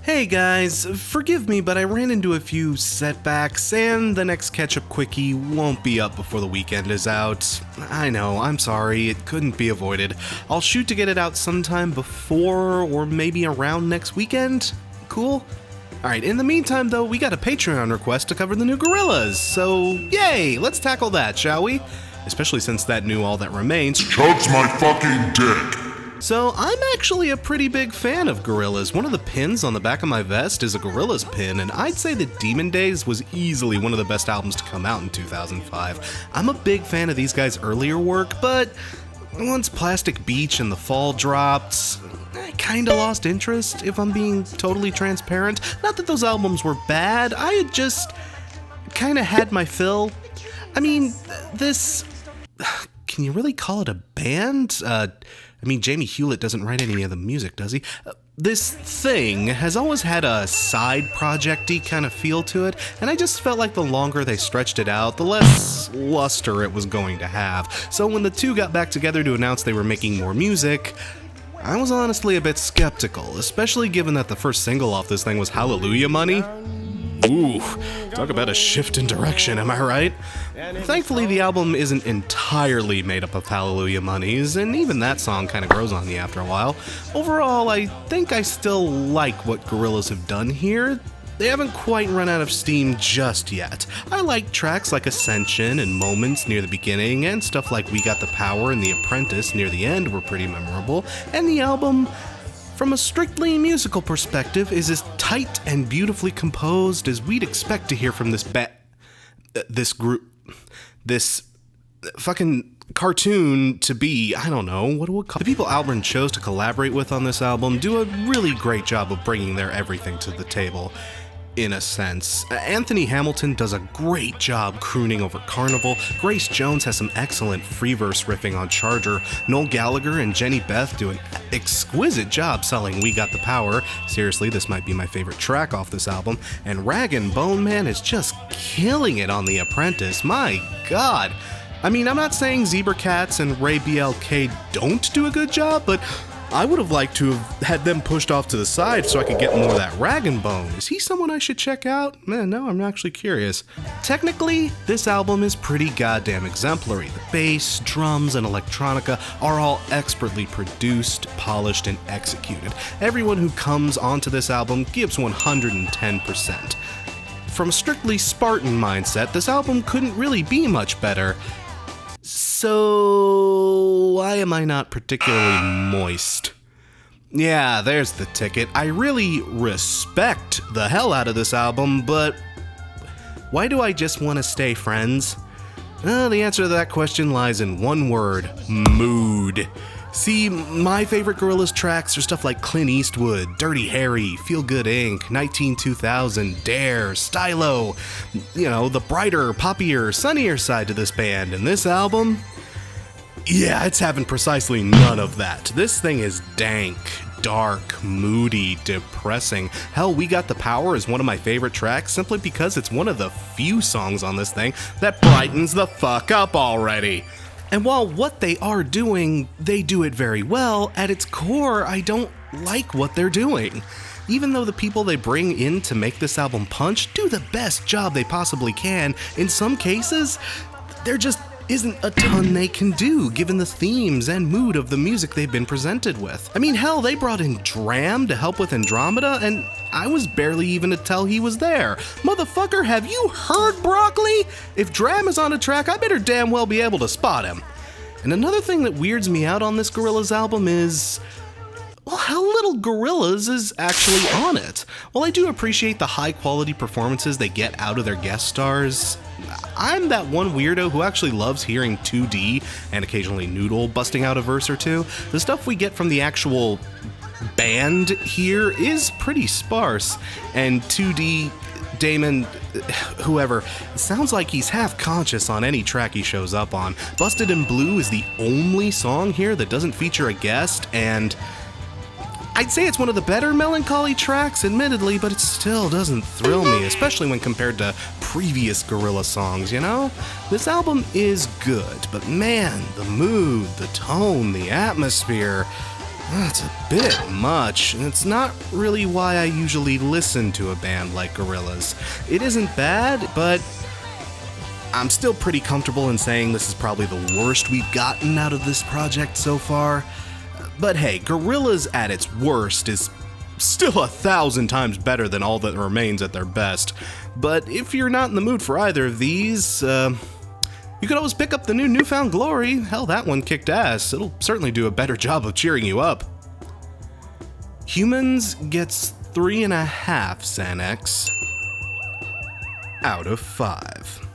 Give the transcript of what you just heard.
Hey guys, forgive me, but I ran into a few setbacks, and the next catch-up quickie won't be up before the weekend is out. I know, I'm sorry, it couldn't be avoided. I'll shoot to get it out sometime before, or maybe around next weekend? Cool? Alright, in the meantime though, we got a Patreon request to cover the new Gorillaz, so yay, let's tackle that, shall we? Especially since that new All That Remains chokes my fucking dick. So I'm actually a pretty big fan of Gorillaz. One of the pins on the back of my vest is a Gorillaz pin, and I'd say that Demon Days was easily one of the best albums to come out in 2005. I'm a big fan of these guys' earlier work, but once Plastic Beach and The Fall dropped, I kinda lost interest, if I'm being totally transparent. Not that those albums were bad, I had just kinda had my fill. I mean, this... Can you really call it a band? Jamie Hewlett doesn't write any of the music, does he? This thing has always had a side project-y kind of feel to it, and I just felt like the longer they stretched it out, the less luster it was going to have. So when the two got back together to announce they were making more music, I was honestly a bit skeptical, especially given that the first single off this thing was Hallelujah Money. Ooh, talk about a shift in direction, am I right? Thankfully, the album isn't entirely made up of Hallelujah Monies, and even that song kind of grows on you after a while. Overall, I think I still like what Gorillaz have done here. They haven't quite run out of steam just yet. I like tracks like Ascension and Moments near the beginning, and stuff like We Got the Power and The Apprentice near the end were pretty memorable, and the album, from a strictly musical perspective, is as tight and beautifully composed as we'd expect to hear from this fucking cartoon to be. I don't know, what do we call it? The people Albrin chose to collaborate with on this album do a really great job of bringing their everything to the table, in a sense. Anthony Hamilton does a great job crooning over Carnival. Grace Jones has some excellent free verse riffing on Charger. Noel Gallagher and Jenny Beth do an exquisite job selling We Got the Power. Seriously, this might be my favorite track off this album. And Rag and Bone Man is just killing it on The Apprentice. My god. I mean, I'm not saying Zebra Cats and Ray BLK don't do a good job, but I would have liked to have had them pushed off to the side so I could get more of that Rag and Bone. Is he someone I should check out? Man, no, I'm actually curious. Technically, this album is pretty goddamn exemplary. The bass, drums, and electronica are all expertly produced, polished, and executed. Everyone who comes onto this album gives 110%. From a strictly Spartan mindset, this album couldn't really be much better. So why am I not particularly moist? Yeah, there's the ticket. I really respect the hell out of this album, but why do I just want to stay friends? The answer to that question lies in one word: mood. See, my favorite Gorillaz tracks are stuff like Clint Eastwood, Dirty Harry, Feel Good Inc., 192000, Dare, Stylo, you know, the brighter, poppier, sunnier side to this band. And this album? Yeah, it's having precisely none of that. This thing is dank, dark, moody, depressing. Hell, We Got the Power is one of my favorite tracks simply because it's one of the few songs on this thing that brightens the fuck up already. And while what they are doing, they do it very well, at its core, I don't like what they're doing. Even though the people they bring in to make this album punch do the best job they possibly can, in some cases, there just isn't a ton they can do, given the themes and mood of the music they've been presented with. I mean, hell, they brought in Dram to help with Andromeda, and I was barely even to tell he was there. Motherfucker, have you heard Broccoli? If Dram is on a track, I better damn well be able to spot him. And another thing that weirds me out on this Gorillaz album is, well, how little Gorillaz is actually on it. While I do appreciate the high-quality performances they get out of their guest stars, I'm that one weirdo who actually loves hearing 2D and occasionally Noodle busting out a verse or two. The stuff we get from the actual band here is pretty sparse, and 2D, Damon, whoever, it sounds like he's half conscious on any track he shows up on. Busted in Blue is the only song here that doesn't feature a guest, and I'd say it's one of the better melancholy tracks, admittedly, but it still doesn't thrill me, especially when compared to previous Gorillaz songs, you know? This album is good, but man, the mood, the tone, the atmosphere, it's a bit much, and it's not really why I usually listen to a band like Gorillaz. It isn't bad, but I'm still pretty comfortable in saying this is probably the worst we've gotten out of this project so far. But hey, Gorillaz at its worst is still 1,000 times better than All That Remains at their best. But if you're not in the mood for either of these, you could always pick up the new Newfound Glory. Hell, that one kicked ass. It'll certainly do a better job of cheering you up. Humanz gets 3.5 Xanax out of 5.